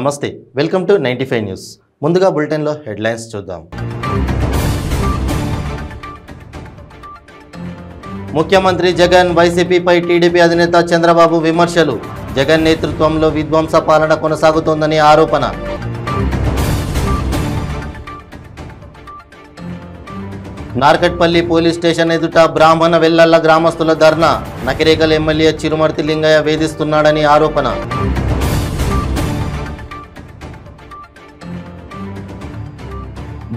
నమస్తే welcome to 95 news ముందుగా bulletin లో హెడ్లైన్స్ చూద్దాం ముఖ్యమంత్రి జగన్ వైసీపీపై టీడీపీ అధినేత చంద్రబాబు విమర్శలు జగన్ నేతృత్వంలో విధ్వంస పాలన కొనసాగుతోందని ఆరోపణ నార్కట్పల్లి పోలీస్ స్టేషన్ ఎదుట బ్రాహ్మణ వెల్లల్ల గ్రామస్తుల ధర్నా నకిరేకల్ ఎమ్మెల్యే చిరుమర్తి లింగయ్య వేధిస్తున్నాడని ఆరోపణ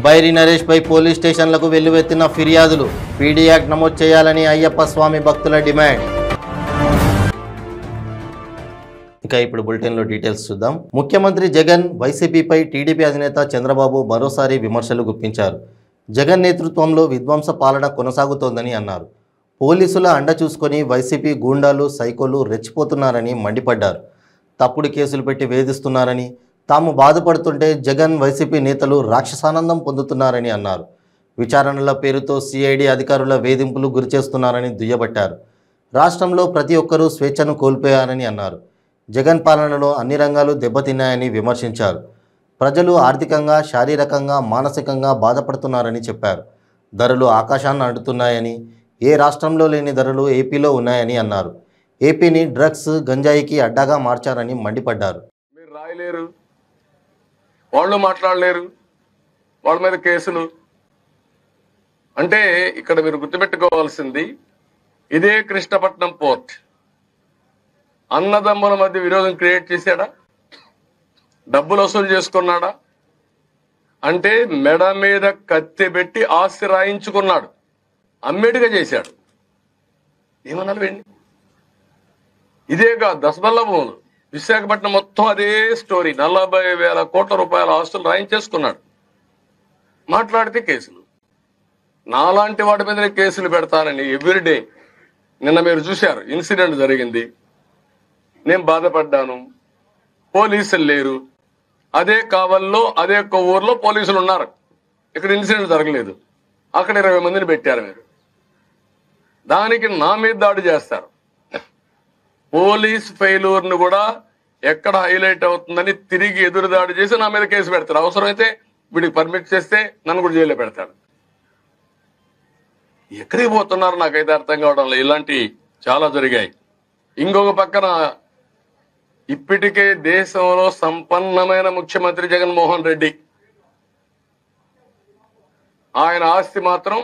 బైరి నరేష్ పై పోలీస్ స్టేషన్లకు వెల్లువెత్తిన ఫిర్యాదులు పీడీ యాక్ట్ నమోదు చేయాలని అయ్యప్ప స్వామి భక్తుల డిమాండ్ ఇక ఇప్పుడు బులెటిన్లో డీటెయిల్స్ చూద్దాం. ముఖ్యమంత్రి జగన్ వైసీపీపై టీడీపీ అధినేత చంద్రబాబు మరోసారి విమర్శలు గుప్పించారు. జగన్ నేతృత్వంలో విధ్వంస పాలన కొనసాగుతోందని అన్నారు. పోలీసుల అండ చూసుకొని వైసీపీ గూండాలు సైకోలు రెచ్చిపోతున్నారని మండిపడ్డారు. తప్పుడు కేసులు పెట్టి వేధిస్తున్నారని, తాము బాధపడుతుంటే జగన్ వైసీపీ నేతలు రాక్షసానందం పొందుతున్నారని అన్నారు. విచారణల పేరుతో సిఐడి అధికారుల వేధింపులు గురిచేస్తున్నారని దుయ్యబట్టారు. రాష్ట్రంలో ప్రతి ఒక్కరూ స్వేచ్ఛను కోల్పోయారని అన్నారు. జగన్ పాలనలో అన్ని రంగాలు దెబ్బతిన్నాయని విమర్శించారు. ప్రజలు ఆర్థికంగా, శారీరకంగా, మానసికంగా బాధపడుతున్నారని చెప్పారు. ధరలు ఆకాశాన్ని అంటుతున్నాయని, ఏ రాష్ట్రంలో లేని ధరలు ఏపీలో ఉన్నాయని అన్నారు. ఏపీని డ్రగ్స్, గంజాయికి అడ్డాగా మార్చారని మండిపడ్డారు. మీరు రాయలేరు, వాళ్ళు మాట్లాడలేరు, వాళ్ళ మీద కేసులు అంటే ఇక్కడ మీరు గుర్తుపెట్టుకోవాల్సింది, ఇదే కృష్ణపట్నం పోర్ట్ అన్నదమ్ముల మధ్య విరోధం క్రియేట్ చేశాడా? డబ్బులు వసూలు చేసుకున్నాడా? అంటే మెడ మీద కత్తి పెట్టి ఆస్తి రాయించుకున్నాడు, అమ్మేటిగా చేశాడు. ఏమన్నా వెండి ఇదేగా దశబల్ల భూములు విశాఖపట్నం మొత్తం అదే స్టోరీ. 40,000 కోట్ల రూపాయల ఆస్తులు రాయించేసుకున్నాడు. మాట్లాడితే కేసులు, నాలాంటి వాటి మీద కేసులు పెడతానని ఎవ్రీడే. నిన్న మీరు చూశారు, ఇన్సిడెంట్ జరిగింది, నేను బాధపడ్డాను, పోలీసులు లేరు. అదే కావల్లో అదే కొవ్వూరులో పోలీసులు ఉన్నారు, ఇక్కడ ఇన్సిడెంట్ జరగలేదు. అక్కడ 20 మందిని పెట్టారు మీరు, దానికి నా మీద దాడి చేస్తారు. పోలీస్ ఫెయిల్యూర్ను కూడా ఎక్కడ హైలైట్ అవుతుందని తిరిగి ఎదురు దాడి చేసి నా మీద కేసు పెడతారు. అవసరమైతే వీడికి పర్మిట్ చేస్తే నన్ను కూడా జైల్లో పెడతాడు. ఎక్కడికి పోతున్నారు నాకైతే అర్థం కావడం లేదు. ఇలాంటి చాలా జరిగాయి. ఇంకొక పక్కన ఇప్పటికే దేశంలో సంపన్నమైన ముఖ్యమంత్రి జగన్మోహన్ రెడ్డి, ఆయన ఆస్తి మాత్రం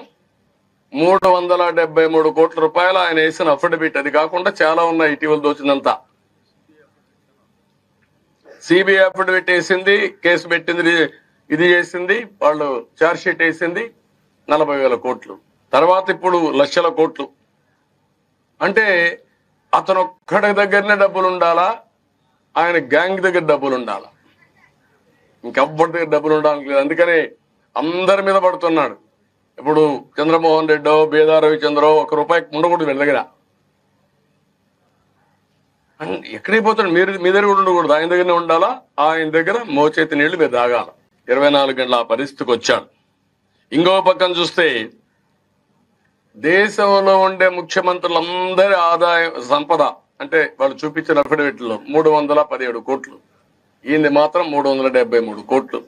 373 కోట్ల రూపాయలు ఆయన వేసిన అఫిడవిట్. అది కాకుండా చాలా ఉన్నాయి ఇటీవల దోచిందంతా. సిబిఐ అఫిడవిట్ వేసింది, కేసు పెట్టింది, ఇది చేసింది, వాళ్ళు ఛార్జ్ షీట్ వేసింది 40,000 కోట్లు. తర్వాత ఇప్పుడు లక్షల కోట్లు. అంటే అతను ఒక్కడి దగ్గరనే డబ్బులు ఉండాలా, ఆయన గ్యాంగ్ దగ్గర డబ్బులు ఉండాలా, ఇంకెవ్వరి దగ్గర డబ్బులు ఉండాలని లేదు. అందుకని అందరి మీద పడుతున్నాడు. ఇప్పుడు చంద్రమోహన్ రెడ్డో, బేదా రవిచంద్రో ₹1 ఉండకూడదు వీళ్ళ దగ్గర. ఎక్కడికి పోతాడు? మీరు మీ దగ్గర కూడా ఉండకూడదు, ఆయన దగ్గరనే ఉండాలా. ఆయన దగ్గర మోచేతి నీళ్లు మీరు తాగాల. 24 గంటల ఆ పరిస్థితికి వచ్చాడు. ఇంకో పక్కన చూస్తే దేశంలో ఉండే ముఖ్యమంత్రులందరి ఆదాయ సంపద అంటే వాళ్ళు చూపించిన అఫిడవిట్లో 317 కోట్లు, ఈయనది మాత్రం 373 కోట్లు.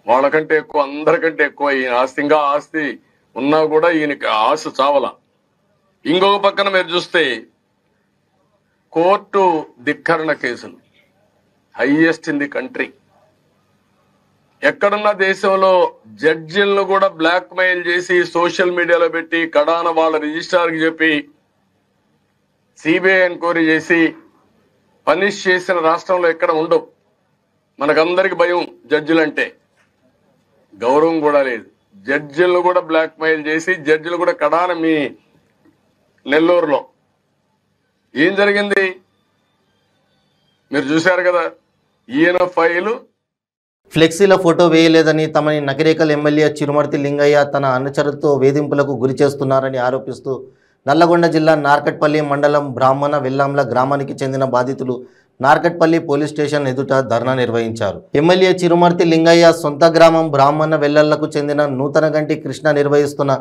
వాళ్ళకంటే ఎక్కువ, అందరికంటే ఎక్కువ ఈయన ఆస్తి. ఇంకా ఆస్తి ఉన్నా కూడా ఈయనకి ఆశ చావల. ఇంకొక పక్కన మీరు చూస్తే కోర్టు ధిక్కరణ కేసులు హైయెస్ట్ ఇన్ ది కంట్రీ. ఎక్కడున్న దేశంలో జడ్జిలను కూడా బ్లాక్ మెయిల్ చేసి సోషల్ మీడియాలో పెట్టి కడాన వాళ్ళ రిజిస్ట్రార్కి చెప్పి సిబిఐ ఎంక్వైరీ చేసి పనిష్ చేసిన రాష్ట్రంలో ఎక్కడ ఉండవు. మనకందరికి భయం జడ్జిలంటే, గౌరవం కూడా లేదు. జడ్జిలను కూడా బ్లాక్ మెయిల్ చేసి జడ్జిలు కూడా కడాన మీ నెల్లూరులో ఏం జరిగింది మీరు చూశారు కదా. ఈయన ఫైలు ఫ్లెక్సీల ఫోటో వేయలేదని తమని నకిరేకల్ ఎమ్మెల్యే చిరుమర్తి లింగయ్య తన అనుచరులతో వేధింపులకు గురి చేస్తున్నారని ఆరోపిస్తూ నల్లగొండ జిల్లా నార్కట్పల్లి మండలం బ్రాహ్మణ వెల్లాంల గ్రామానికి చెందిన బాధితులు నార్కట్పల్లి పోలీస్ స్టేషన్ ఎదుట ధర్నా నిర్వహించారు. ఎమ్మెల్యే చిరుమర్తి లింగయ్య సొంత గ్రామం బ్రాహ్మణ వెల్లళ్లకు చెందిన నూతనగంటి కృష్ణ నిర్వహిస్తున్న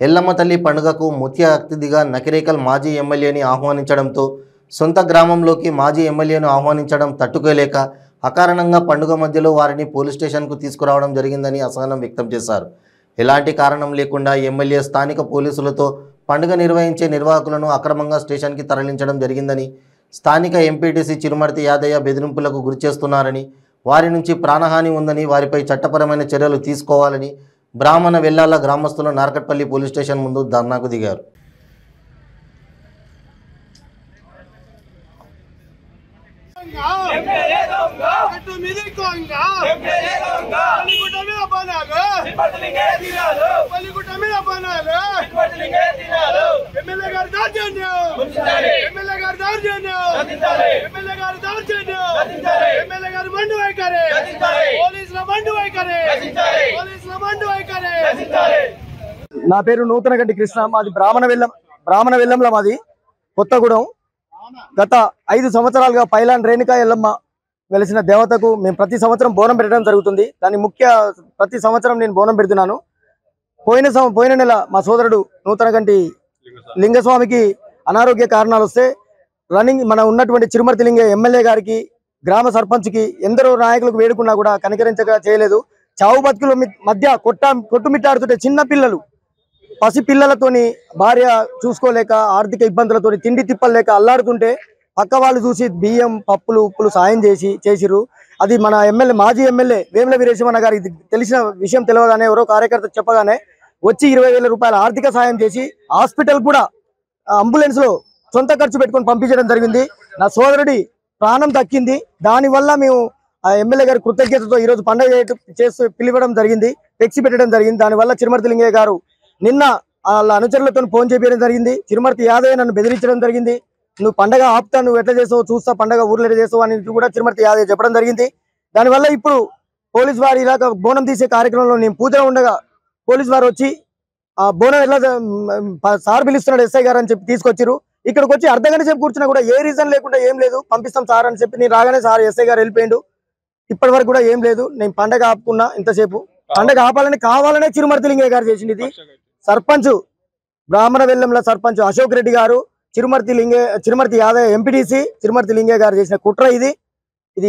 ఎల్లమ్మ తల్లి పండుగకు ముఖ్య అతిథిగా నకిరేకల్ మాజీ ఎమ్మెల్యేని ఆహ్వానించడంతో సొంత గ్రామంలోకి మాజీ ఎమ్మెల్యేను ఆహ్వానించడం తట్టుకోలేక అకారణంగా పండుగ మధ్యలో వారిని పోలీస్ స్టేషన్కు తీసుకురావడం జరిగిందని అసహనం వ్యక్తం చేశారు. ఎలాంటి కారణం లేకుండా ఎమ్మెల్యే స్థానిక పోలీసులతో పండుగ నిర్వహించే నిర్వాహకులను అక్రమంగా స్టేషన్కి తరలించడం జరిగిందని, స్థానిక ఎంపీటీసీ చిరుమర్తి యాదయ్య బెదిరింపులకు గురిచేస్తున్నారని, వారి నుంచి ప్రాణహాని ఉందని, వారిపై చట్టపరమైన చర్యలు తీసుకోవాలని బ్రాహ్మణ వెల్లాల గ్రామస్తులు నార్కట్పల్లి పోలీస్ స్టేషన్ ముందు ధర్నాకు దిగారు. నా పేరు నూతనగడ్డి కృష్ణ. మాది బ్రాహ్మణ వెల్లంలో మాది కొత్తగూడెం. గత 5 సంవత్సరాలుగా పైలాన్ రేణుకా ఎల్లమ్మ వెలిసిన దేవతకు మేము ప్రతి సంవత్సరం బోనం పెట్టడం జరుగుతుంది. దాని ప్రతి సంవత్సరం నేను బోనం పెడుతున్నాను. పోయిన నెల మా సోదరుడు నూతనగంటి లింగస్వామికి అనారోగ్య కారణాలు వస్తే మన ఉన్నటువంటి చిరుమర్తి లింగ ఎమ్మెల్యే గారికి, గ్రామ సర్పంచ్కి, ఎందరో నాయకులకు వేడుకున్నా కూడా కనికరించగా చేయలేదు. చావు బతుకుల మధ్య కొట్టుమిట్టాడుతుంటే చిన్న పిల్లలు, పసి పిల్లలతోని భార్య చూసుకోలేక ఆర్థిక ఇబ్బందులతో తిండి తిప్పలేక అల్లాడుతుంటే పక్క వాళ్ళు చూసి బియ్యం, పప్పులు, ఉప్పులు సాయం చేసిరు. అది మన మాజీ ఎమ్మెల్యే వేముల వీరేశమన్న గారికి తెలిసిన విషయం తెలియగానే ఎవరో కార్యకర్త చెప్పగానే వచ్చి 20,000 రూపాయల ఆర్థిక సాయం చేసి హాస్పిటల్ కూడా అంబులెన్స్ లో సొంత ఖర్చు పెట్టుకొని పంపించడం జరిగింది. నా సోదరుడి ప్రాణం దక్కింది. దానివల్ల మేము ఆ ఎమ్మెల్యే గారి కృతజ్ఞతతో ఈరోజు పండుగ చేస్తూ పిలివడం జరిగింది, ఫ్లెక్సీ పెట్టడం జరిగింది. దానివల్ల చిరుమర్తి లింగయ్య గారు నిన్న వాళ్ళ అనుచరులతో ఫోన్ చేయడం జరిగింది. చిరుమర్తి యాదయ్య నన్ను బెదిరించడం జరిగింది. నువ్వు పండగ ఆపుతా, నువ్వు ఎట్లా చేసావు చూస్తా, పండగ ఊర్లో ఎట్లా చేసావు అని కూడా చిరుమర్తి యాదయ్య చెప్పడం జరిగింది. దానివల్ల ఇప్పుడు పోలీసు వారి ఇలాగ బోనం తీసే కార్యక్రమంలో నేను పూజలో ఉండగా పోలీసు వారు వచ్చి ఆ బోనం ఎట్లా సార్ పిలుస్తున్నాడు ఎస్ఐ గారు అని చెప్పి తీసుకొచ్చారు. ఇక్కడికి వచ్చి అర్ధగంట సేపు కూర్చున్నా కూడా ఏ రీజన్ లేకుండా ఏం లేదు, పంపిస్తాం సార్ అని చెప్పి నేను రాగానే సార్ ఎస్ఐ గారు వెళ్ళిపోయిండు. ఇప్పటి వరకు కూడా ఏం లేదు. నేను పండగ ఆపుకున్నా. ఇంతసేపు పండగ ఆపాలని కావాలనే చిరుమర్తి లింగయ్య గారు చేసింది. ఇది సర్పంచ్ బ్రాహ్మణ వెల్లంల సర్పంచ్ అశోక్ రెడ్డి గారు, చిరుమర్తి యాదవ్ ఎంపీటీసీ చిరుమర్తి లింగయ్య గారు చేసిన కుట్ర ఇది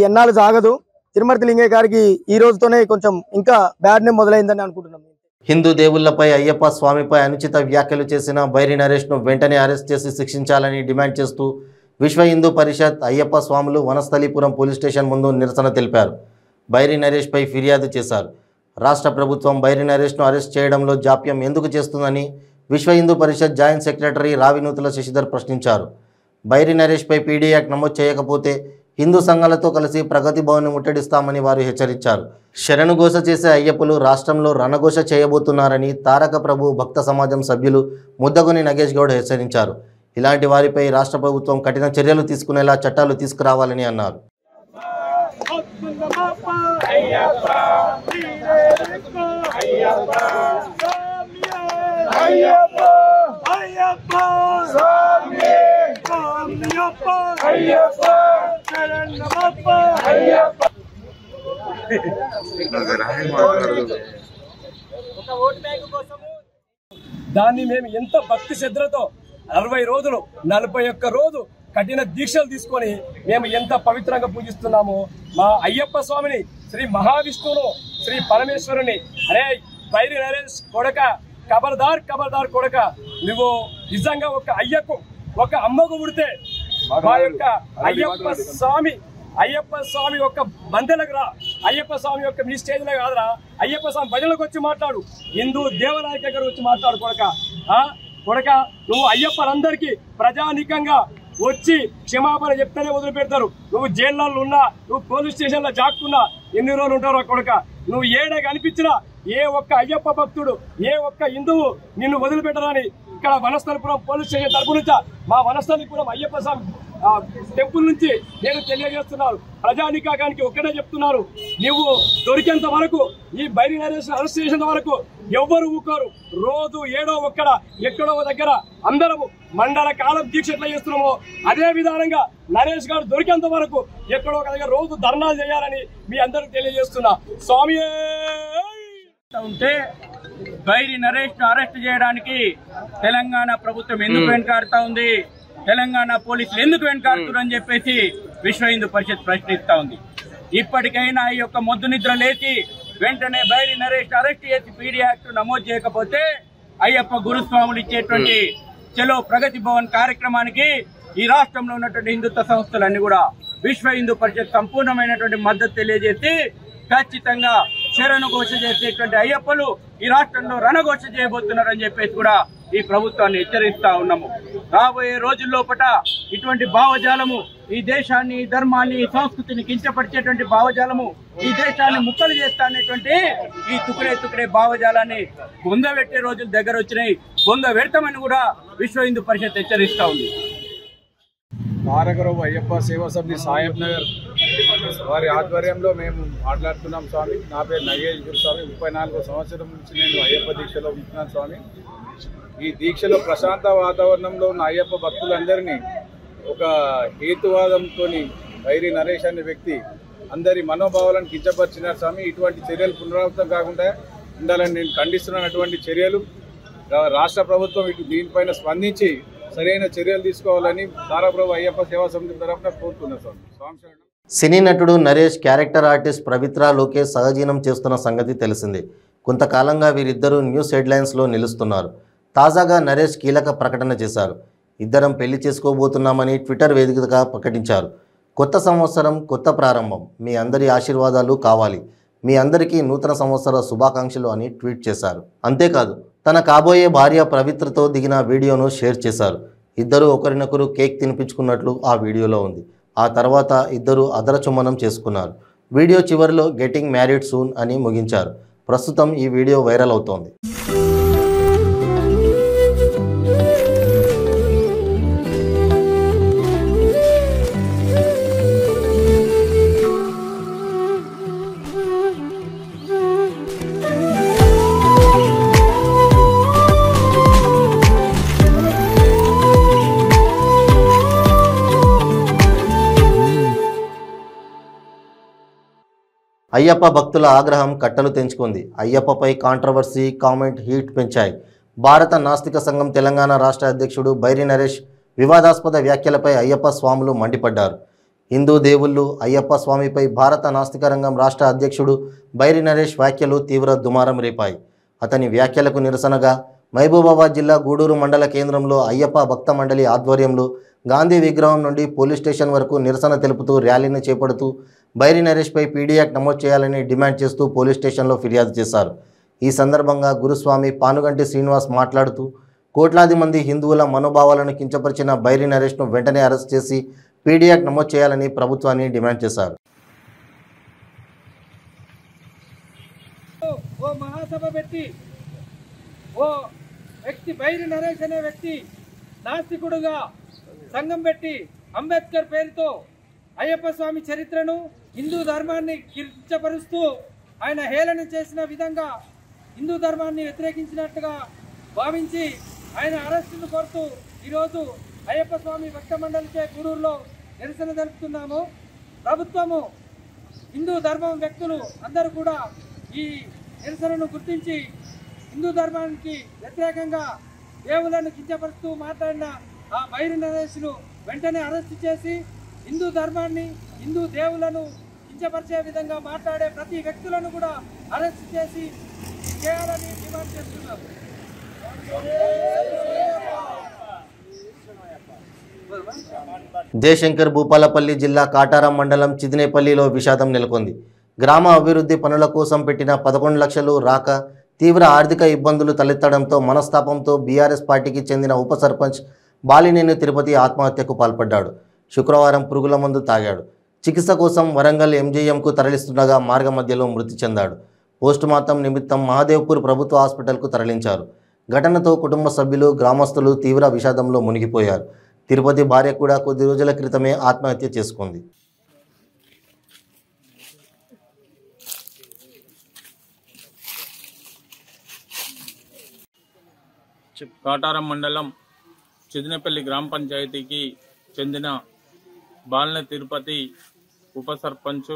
ఎన్నాళ్ళు సాగదు. చిరుమర్తి లింగయ్య గారికి ఈ రోజుతోనే కొంచెం ఇంకా బ్యాడ్ నేమ్ మొదలైందని అనుకుంటున్నాం. హిందూ దేవుళ్లపై అయ్యప్ప స్వామిపై అనుచిత వ్యాఖ్యలు చేసిన బైరి నరేష్ను వెంటనే అరెస్ట్ చేసి శిక్షించాలని డిమాండ్ చేస్తూ విశ్వ హిందూ పరిషత్ అయ్యప్ప స్వాములు వనస్థలీపురం పోలీస్ స్టేషన్ ముందు నిరసన తెలిపారు. బైరి నరేష్పై ఫిర్యాదు చేశారు. రాష్ట్ర ప్రభుత్వం బైరి నరేష్ను అరెస్ట్ చేయడంలో జాప్యం ఎందుకు చేస్తుందని విశ్వ హిందూ పరిషత్ జాయింట్ సెక్రటరీ రావినూతుల శశిధర్ ప్రశ్నించారు. బైరి నరేష్పై పీడీ యాక్ట్ నమోదు చేయకపోతే హిందూ సంఘాలతో కలిసి ప్రగతి భవన్ ముట్టడిస్తామని వారు హెచ్చరించారు. శరణుఘోష చేసే అయ్యప్పలు రాష్ట్రంలో రణఘోష చేయబోతున్నారని తారక ప్రభు భక్త సమాజం సభ్యులు ముద్దగొని నగేష్ గౌడ్ హెచ్చరించారు. ఇలాంటి వారిపై రాష్ట్ర ప్రభుత్వం కఠిన చర్యలు తీసుకునేలా చట్టాలు తీసుకురావాలని అన్నారు. దాన్ని మేము ఎంత భక్తి శ్రద్ధలతో 60 రోజులు 41 రోజు కఠిన దీక్షలు తీసుకొని మేము ఎంత పవిత్రంగా పూజిస్తున్నామో మా అయ్యప్ప స్వామిని, శ్రీ మహావిష్ణువును, శ్రీ పరమేశ్వరుని, అరే బైరి నరేష్ కొడక, కబర్దార్ కొడక, నువ్వు నిజంగా ఒక అమ్మకు పుడితే మా యొక్క అయ్యప్ప స్వామి యొక్క బందెలకు రా, అయ్యప్ప స్వామి యొక్క మీ స్టేజ్లో కాదురా, అయ్యప్ప స్వామి భజనలకు వచ్చి మాట్లాడు, హిందూ దేవాలయ దగ్గర వచ్చి మాట్లాడు కొడక నువ్వు అయ్యప్పలందరికీ ప్రజానికంగా వచ్చి క్షమాపణ చెప్తేనే వదిలిపెడతారు. నువ్వు జైళ్ళల్లో ఉన్నా, నువ్వు పోలీస్ స్టేషన్లో జాక్కున్నా ఎన్ని రోజులు ఉంటారు కొడక. నువ్వు ఏడే కనిపించినా ఏ ఒక్క అయ్యప్ప భక్తుడు, ఏ ఒక్క హిందువు నిన్ను వదిలిపెట్టరని ఇక్కడ వనస్థలిపురం పోలీస్ స్టేషన్ తరపు నుంచి మా వనస్థలిపురం అయ్యప్ప స్వామి టెంపుల్ నుంచి నేను తెలియజేస్తున్నాను. ప్రజానికానికి ఒక్కటే చెప్తున్నారు, నువ్వు దొరికేంత వరకు, ఈ బైరి నరేష్ అరెస్ట్ చేసేంత వరకు ఎవ్వరు ఊకోరు. రోజు ఎక్కడో దగ్గర అందరము మండల కాలం దీక్ష ఎట్లా చేస్తున్నామో అదే విధానంగా నరేష్ గారు దొరికేంత వరకు ఎక్కడో ఒక దగ్గర రోజు ధర్నాలు చేయాలని మీ అందరికి తెలియజేస్తున్నా. స్వామి ఉంటే బైరి నరేష్ ను అరెస్ట్ చేయడానికి తెలంగాణ ప్రభుత్వం ఎందుకు వెనుకాడుతా ఉంది? తెలంగాణ పోలీసులు ఎందుకు వెనకాడుతున్నారని చెప్పేసి విశ్వ హిందూ పరిషత్ ప్రశ్నిస్తా ఉంది. ఇప్పటికైనా ఈ యొక్క మొద్దు నిద్ర లేచి వెంటనే బైరి నరేష్ అరెస్ట్ చేసి పీడీ యాక్ట్ నమోదు చేయకపోతే అయ్యప్ప గురుస్వాములు ఇచ్చేటువంటి చలో ప్రగతి భవన్ కార్యక్రమానికి ఈ రాష్ట్రంలో ఉన్నటువంటి హిందుత్వ సంస్థలన్నీ కూడా విశ్వ హిందూ పరిషత్ సంపూర్ణమైనటువంటి మద్దతు తెలియజేసి ఖచ్చితంగా శరణు ఘోష చేసేటువంటి అయ్యప్పలు ఈ రాష్ట్రంలో రణఘోష చేయబోతున్నారని చెప్పేసి కూడా ఈ ప్రభుత్వాన్ని హెచ్చరిస్తా ఉన్నాము. రాబోయే రోజుల్లోపట ఇటువంటి భావజాలము ఈ దేశాన్ని, ధర్మాన్ని, సంస్కృతిని కించపరిచేటువంటి భావజాలము ఈ దేశాన్ని ముక్కలు చేస్తా అనేటువంటి ఈ తుకుడే భావజాలాన్ని బొందబెట్టే రోజులు దగ్గర వచ్చినాయి. బొందబెడతామని కూడా విశ్వ హిందూ పరిషత్ హెచ్చరిస్తా ఉంది. తారకరావు అయ్యప్ప సేవా సమితి సాహెబ్ నగర్ వారి ఆధ్వర్యంలో మేము మాట్లాడుతున్నాం స్వామి. నా పేరు నగేశ్వర స్వామి. 34 సంవత్సరం నుంచి నేను అయ్యప్ప దీక్షలో ఉంటున్నాను స్వామి. ఈ దీక్షలో ప్రశాంత వాతావరణంలో ఉన్న అయ్యప్ప భక్తులందరినీ ఒక హేతువాదంతో బైరి నరేష్ అనే వ్యక్తి అందరి మనోభావాలను కించపరిచినారు స్వామి. ఇటువంటి చర్యలు పునరావృతం కాకుండా ఉండాలని నేను ఖండిస్తున్నటువంటి చర్యలు రాష్ట్ర ప్రభుత్వం దీనిపైన స్పందించి సరైన చర్యలు తీసుకోవాలని తారకరావు అయ్యప్ప సేవా సమితి తరఫున కోరుతున్నారు స్వామి. సినీ నటుడు నరేష్ క్యారెక్టర్ ఆర్టిస్ట్ పవిత్ర లోకేష్ సహజీవనం చేస్తున్న సంగతి తెలిసిందే. కొంతకాలంగా వీరిద్దరూ న్యూస్ హెడ్లైన్స్లో నిలుస్తున్నారు. తాజాగా నరేష్ కీలక ప్రకటన చేశారు. ఇద్దరం పెళ్లి చేసుకోబోతున్నామని ట్విట్టర్ వేదికగా ప్రకటించారు. కొత్త సంవత్సరం, కొత్త ప్రారంభం, మీ అందరి ఆశీర్వాదాలు కావాలి, మీ అందరికీ నూతన సంవత్సర శుభాకాంక్షలు అని ట్వీట్ చేశారు. అంతేకాదు తన కాబోయే భార్య పవిత్రతో దిగిన వీడియోను షేర్ చేశారు. ఇద్దరు ఒకరినొకరు కేక్ తినిపించుకున్నట్లు ఆ వీడియోలో ఉంది. ఆ తర్వాత ఇద్దరు అదరచుమ్మనం చేసుకున్నారు. వీడియో చివరిలో గెటింగ్ మ్యారీడ్ సూన్ అని ముగించారు. ప్రస్తుతం ఈ వీడియో వైరల్ అవుతోంది. అయ్యప్ప భక్తుల ఆగ్రహం కట్టలు తెంచుకుంది. అయ్యప్పపై కాంట్రవర్సీ కామెంట్ హీట్ పెంచాయి. భారత నాస్తిక సంఘం తెలంగాణ రాష్ట్ర అధ్యక్షుడు బైరి నరేష్ వివాదాస్పద వ్యాఖ్యలపై అయ్యప్ప స్వాములు మండిపడ్డారు. హిందూ దేవుళ్ళు అయ్యప్ప స్వామిపై భారత నాస్తిక రంగం రాష్ట్ర అధ్యక్షుడు బైరి నరేష్ వ్యాఖ్యలు తీవ్ర దుమారం రేపాయి. అతని వ్యాఖ్యలకు నిరసనగా మహబూబాబాద్ జిల్లా గూడూరు మండల కేంద్రంలో అయ్యప్ప భక్త మండలి ఆధ్వర్యంలో గాంధీ విగ్రహం నుండి పోలీస్ స్టేషన్ వరకు నిరసన తెలుపుతూ ర్యాలీని చేపడుతూ బైరి నరేష్పై పీడీ యాక్ట్ నమోదు చేయాలని డిమాండ్ చేస్తూ పోలీస్ స్టేషన్లో ఫిర్యాదు చేశారు. ఈ సందర్భంగా గురుస్వామి పానుగంటి శ్రీనివాస్ మాట్లాడుతూ కోట్లాది మంది హిందువుల మనోభావాలను కించపరిచిన బైరి నరేష్ను వెంటనే అరెస్ట్ చేసి పీడీ యాక్ట్ నమోదు చేయాలని ప్రభుత్వాన్ని డిమాండ్ చేశారు. ఓ మహాసభ పెట్టి ఓ వ్యక్తి బైరి నరేష్ అనే వ్యక్తి నాస్తికుడుగా సంఘం పెట్టి అంబేద్కర్ పేరుతో అయ్యప్ప స్వామి చరిత్రను, హిందూ ధర్మాన్ని కించపరుస్తూ ఆయన హేళన చేసిన విధంగా హిందూ ధర్మాన్ని వ్యతిరేకించినట్టుగా భావించి ఆయన అరెస్టును కోరుతూ ఈరోజు అయ్యప్ప స్వామి భక్త మండలిచే గూడూరులో నిరసన తెలుపుతున్నాము. ప్రభుత్వము, హిందూ ధర్మం వ్యక్తులు అందరూ కూడా ఈ నిరసనను గుర్తించి హిందూ ధర్మానికి వ్యతిరేకంగా దేవులను కించపరుస్తూ మాట్లాడిన ఆ బైరి నరేష్ను వెంటనే అరెస్టు చేసి హిందూ ధర్మాన్ని, హిందూ దేవులను కించపరిచే విధంగా మాట్లాడే ప్రతి వ్యక్తులను కూడా అరెస్ట్ చేయాలని డిమాండ్ చేస్తున్నాం. జయశంకర్ భూపాలపల్లి జిల్లా కాటారం మండలం చిదినేపల్లిలో విషాదం నెలకొంది. గ్రామ అభివృద్ధి పనుల కోసం పెట్టిన 11 లక్షలు రాక తీవ్ర ఆర్థిక ఇబ్బందులు తలెత్తడంతో మనస్తాపంతో బీఆర్ఎస్ పార్టీకి చెందిన ఉప సర్పంచ్ బాలినేని తిరుపతి ఆత్మహత్యకు పాల్పడ్డాడు. శుక్రవారం పురుగుల మందు తాగాడు. చికిత్స కోసం వరంగల్ ఎంజీఎంకు తరలిస్తుండగా మార్గ మధ్యలో మృతి చెందాడు. పోస్టుమార్టం నిమిత్తం మహాదేవ్పూర్ ప్రభుత్వ హాస్పిటల్కు తరలించారు. ఘటనతో కుటుంబ సభ్యులు, గ్రామస్తులు తీవ్ర విషాదంలో మునిగిపోయారు. తిరుపతి భార్య కూడా కొద్ది రోజుల క్రితమే ఆత్మహత్య చేసుకుంది. కాటారం మండలం చిదినేపల్లి గ్రామ పంచాయతీకి చెందిన బాలిన తిరుపతి ఉప సర్పంచ్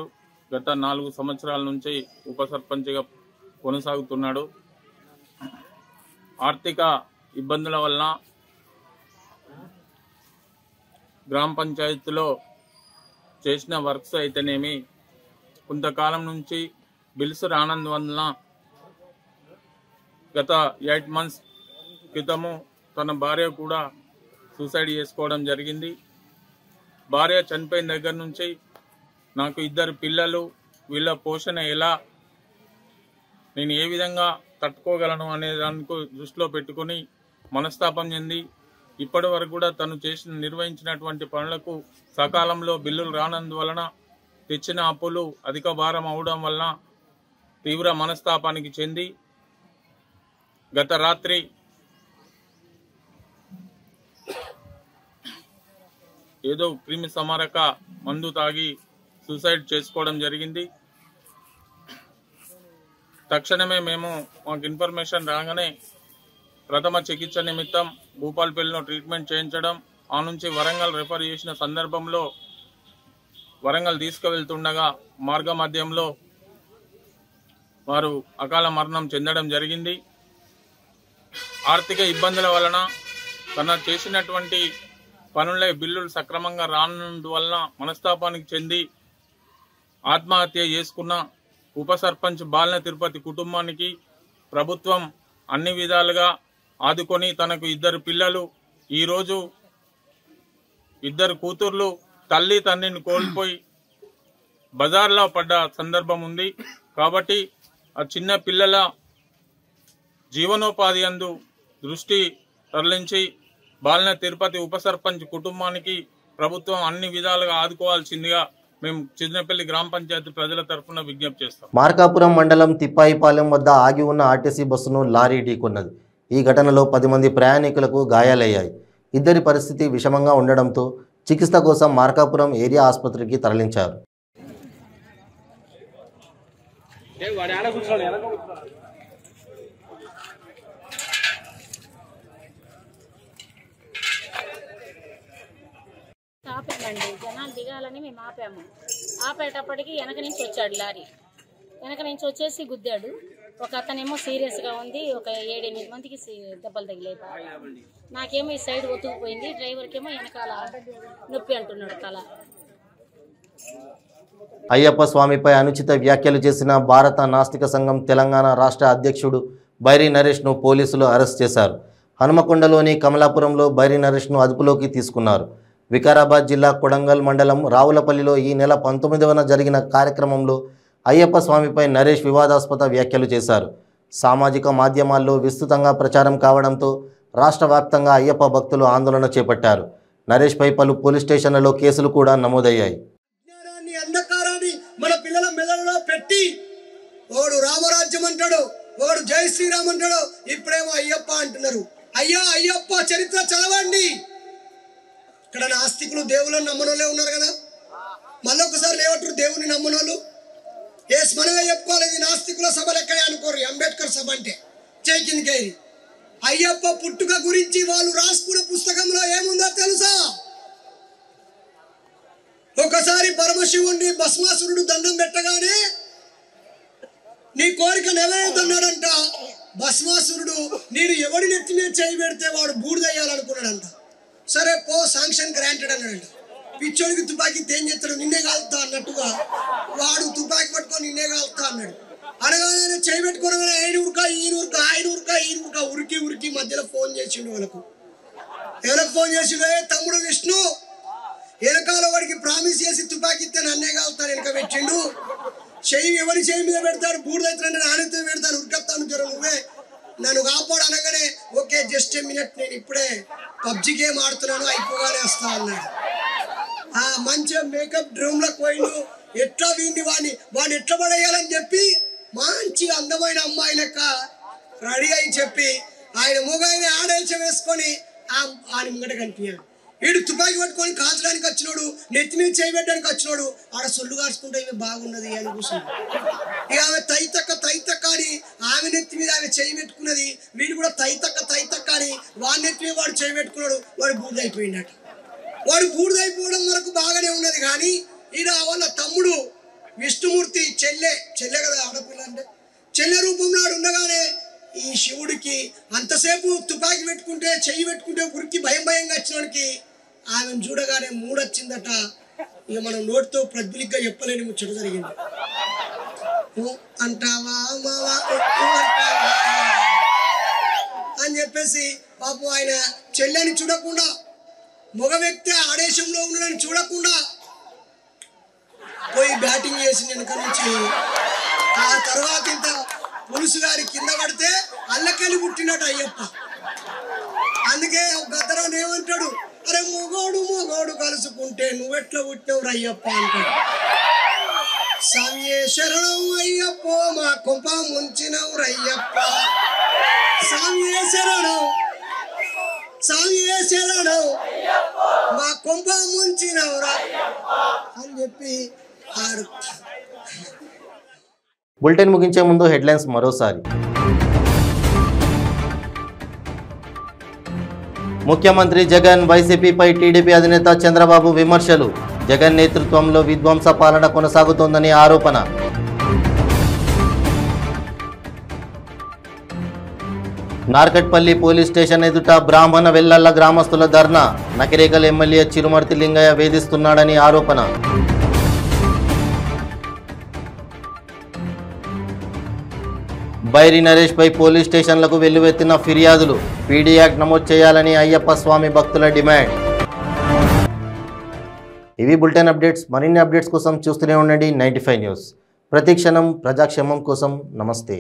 గత 4 సంవత్సరాల నుంచి ఉప సర్పంచ్గా కొనసాగుతున్నాడు. ఆర్థిక ఇబ్బందుల వలన గ్రామ పంచాయతీలో చేసిన వర్క్స్ అయితేనేమి, కొంతకాలం నుంచి బిల్స్ రానందువలన గత 8 months క్రితము తన భార్య కూడా సూసైడ్ చేసుకోవడం జరిగింది. భార్య చనిపోయిన దగ్గర నుంచి నాకు 2 పిల్లలు, వీళ్ళ పోషణ ఎలా, నేను ఏ విధంగా తట్టుకోగలను అనే దానికి దృష్టిలో పెట్టుకుని మనస్తాపం చెంది ఇప్పటి వరకు కూడా తను నిర్వహించినటువంటి పనులకు సకాలంలో బిల్లులు రానందువలన తెచ్చిన అప్పులు అధిక భారం అవడం వలన తీవ్ర మనస్తాపానికి చెంది గత రాత్రి ఏదో క్రిమి సంహారక మందు తాగి సూసైడ్ చేసుకోవడం జరిగింది. తక్షణమే మేము మాకు ఇన్ఫర్మేషన్ రాగానే ప్రథమ చికిత్స నిమిత్తం భూపాల్పల్లిలో ట్రీట్మెంట్ చేయించడం, ఆ నుంచి వరంగల్ రెఫర్ చేసిన సందర్భంలో వరంగల్ తీసుకువెళ్తుండగా మార్గ మధ్యంలో వారు అకాల మరణం చెందడం జరిగింది. ఆర్థిక ఇబ్బందుల వలన తన చేసినటువంటి పనులే బిల్లులు సక్రమంగా రానందువలన మనస్తాపానికి చెంది ఆత్మహత్య చేసుకున్న ఉప సర్పంచ్ బాలిన తిరుపతి కుటుంబానికి ప్రభుత్వం అన్ని విధాలుగా ఆదుకొని తనకు 2 పిల్లలు, ఈరోజు 2 కూతుర్లు తల్లి తండ్రిని కోల్పోయి బజార్లో పడ్డ సందర్భం ఉంది. కాబట్టి ఆ చిన్న పిల్లల జీవనోపాధి అందు దృష్టి తరలించి బాలిన తిరుపతి ఉప సర్పంచ్ కుటుంబానికి ప్రభుత్వం అన్ని విధాలుగా ఆదుకోవాల్సిందిగా మేము చిన్నపల్లి గ్రామ పంచాయతీ ప్రజల తరఫున విజ్ఞప్తి చేస్తాం. మార్కాపురం మండలం తిప్పాయిపాలెం వద్ద ఆగి ఉన్న ఆర్టీసీ బస్సును లారీ ఢీకొన్నది. ఈ ఘటనలో 10 మంది ప్రయాణికులకు గాయాలయ్యాయి. 2 పరిస్థితి విషమంగా ఉండడంతో చికిత్స కోసం మార్కాపురం ఏరియా ఆసుపత్రికి తరలించారు. ఆపామండి, జనాలు దిగాలని మేము ఆపేటప్పటికి వెనక నుంచి వచ్చాడు లారీ. వెనక నుంచి వచ్చేసి గుద్దాడు. ఒక అతనేమో సీరియస్గా ఉంది, ఒక 7-8 మందికి దెబ్బలు తగిలాయి. నాకేమో ఈ సైడ్ ఒత్తుకుపోయింది, డ్రైవర్కేమో వెనకాల నొప్పి అంటున్నాడు తల. అయ్యప్ప స్వామిపై అనుచిత వ్యాఖ్యలు చేసిన భారత నాస్తిక సంఘం తెలంగాణ రాష్ట్ర అధ్యక్షుడు బైరి నరేష్ను పోలీసులు అరెస్ట్ చేశారు. హనుమకొండలోని కమలాపురంలో బైరి నరేష్ను అదుపులోకి తీసుకున్నారు. వికారాబాద్ జిల్లా కొడంగల్ మండలం రావులపల్లిలో ఈ నెల 19న జరిగిన కార్యక్రమంలో అయ్యప్ప స్వామిపై నరేష్ వివాదాస్పద వ్యాఖ్యలు చేశారు. సామాజిక మాధ్యమాల్లో విస్తృతంగా ప్రచారం కావడంతో రాష్ట్ర వ్యాప్తంగా అయ్యప్ప భక్తులు ఆందోళన చేపట్టారు. నరేష్పై పలు పోలీస్ స్టేషన్లలో కేసులు కూడా నమోదయ్యాయి. అంధకారాన్ని మన పిల్లల మెదడులో పెట్టి ఒకడు రామరాజ్యం అంటాడు, ఒకడు జై శ్రీరామ్ అంటాడు, ఇప్పుడేమో అయ్యప్ప అంటున్నారు. అయ్యా అయ్యప్ప చరిత్ర చదవండి. ఇక్కడ నాస్తికులు దేవుళ్ళని నమ్మనోళ్ళే ఉన్నారు కదా, మళ్ళొకసారి లేవట్రు దేవుని నమ్మనోళ్ళు. మనమే చెప్పుకోవాలి, ఇది నాస్తికుల సభలు ఎక్కడే అనుకోరు. అంబేద్కర్ సభ అంటే చేకిందికేరి. అయ్యప్ప పుట్టుక గురించి వాళ్ళు రాసుకున్న పుస్తకంలో ఏముందో తెలుసా? ఒకసారి పరమశివుణ్ణి భస్మాసురుడు దండం పెట్టగానే నీ కోరిక నెరవేరుతున్నాడంట. భస్మాసురుడు నేను ఎవడి నెత్తి మీద చేయి పెడితే వాడు బూడిదయ్యాలనుకున్నాడంట. సరే పో, శాంక్షన్ గ్రాంటెడ్ అన్నాడంట. పిచ్చోడికి తుపాకీ తేం చేస్తాడు, నిన్నే కాలుతా అన్నట్టుగా వాడు తుపాకీ పట్టుకొని నిన్నే కాలుతా అన్నాడు. అనగానే చేయి పెట్టుకోవడం ఆయన ఉరికి మధ్యలో ఫోన్ చేసిండు వాళ్ళకు. ఎవరికి ఫోన్ చేసిండు? తమ్ముడు విష్ణు వెనకాల వాడికి ప్రామిస్ చేసి తుపాకీ ఇస్తే నన్నే కాలుతాను వెనక పెట్టిండు. చెయ్యి ఎవరి చేయి మీద పెడతాడు, బూడిదైతే ఆనెత్తి పెడతాను, ఉరికత్తాను, జర నువ్వే నన్ను కాపాడు అనగానే ఓకే జస్ట్ ఏ మినిట్, నేను ఇప్పుడే పబ్జి గేమ్ ఆడుతున్నాను, అయిపోగానే వస్తా అన్నాడు. మంచిగా మేకప్ డ్రూమ్లకు పోయిండు. ఎట్లా వాడిని ఎట్లా పడేయాలని చెప్పి మంచి అందమైన అమ్మాయి లెక్క రెడీ అయి చెప్పి ఆయన మూగాయన ఆడేల్చం వేసుకొని ఆయన ముంగట కనిపించాడు. వీడు తుపాకీ పట్టుకొని కాల్చడానికి వచ్చినోడు, నెత్తి మీద చేయబెట్టడానికి వచ్చినోడు ఆడ సొల్లు కాల్చుకుంటే ఇవి బాగున్నది అని కూర్చున్నాడు. ఇక ఆమె తైతక్క అని ఆమె నెత్తి మీద ఆమె చేయి పెట్టుకున్నది. వీడు కూడా తైతక్క అని వాడి నెత్తి మీద వాడు చేయి పెట్టుకున్నాడు. వాడు బూడిదైపోయినట్టు. వాడు బూడిదైపోవడం వరకు బాగానే ఉన్నది. కానీ ఈయన వాళ్ళ తమ్ముడు విష్ణుమూర్తి చెల్లె కదా ఆడపిల్ల అంటే, చెల్లె రూపంలో ఉండగానే ఈ శివుడికి అంతసేపు తుపాకీ పెట్టుకుంటే చెయ్యి పెట్టుకుంటే ఉరికి భయంగా వచ్చినోడికి ఆమెను చూడగానే మూడొచ్చిందట. ఇక మనం నోటితో ప్రజ్వలిగ్గా చెప్పలేని ముచ్చట జరిగింది. అంటావా మావా అంటావా అని చెప్పేసి పాపం ఆయన చెల్లెని చూడకుండా, మగ వ్యక్తి ఆదేశంలో ఉండడానికి చూడకుండా పోయి బ్యాటింగ్ చేసి వెనక నుంచి ఆ తర్వాత ఇంత పులుసు గారి కింద పడితే అల్లకెళ్ళి పుట్టినట్టు అయ్యప్ప. అందుకే గద్దరాన్ని ఏమంటాడు, అరే మొగోడు కలుసుకుంటే నువ్వెట్లా పుట్టినవు రయ్యప్ప అంటాడు. స్వామియే శరణం అయ్యప్పో మా కొంప ముంచినవు రయ్యప్ప, స్వామియే శరణం మా కొంప ముంచినవురా అని చెప్పి ఆడు. బులెటిన్ ముగించే ముందు హెడ్లైన్స్ మరోసారి. ముఖ్యమంత్రి జగన్ వైసీపీపై టీడీపీ అధినేత చంద్రబాబు విమర్శలు. జగన్ నేతృత్వంలో విధ్వంస పాలన కొనసాగుతోందని ఆరోపణ. నార్కట్పల్లి పోలీస్ స్టేషన్ ఎదుట బ్రాహ్మణ వెల్లల్ల గ్రామస్తుల ధర్నా. నకిరేకల్ ఎమ్మెల్యే చిరుమర్తి లింగయ్య వేధిస్తున్నాడని ఆరోపణ. బైరి నరేష్ పై పోలీస్ స్టేషన్లకు వెల్లువెత్తిన ఫిర్యాదులు. పీడీ యాక్ట్ నమోదు చేయాలని అయ్యప్ప స్వామి భక్తుల డిమాండ్. ఇవి బులెటిన్ అప్డేట్స్. మరిన్ని అప్డేట్స్ కోసం చూస్తూనే ఉండండి 95 న్యూస్. ప్రతి క్షణం ప్రజాక్షేమం కోసం. నమస్తే.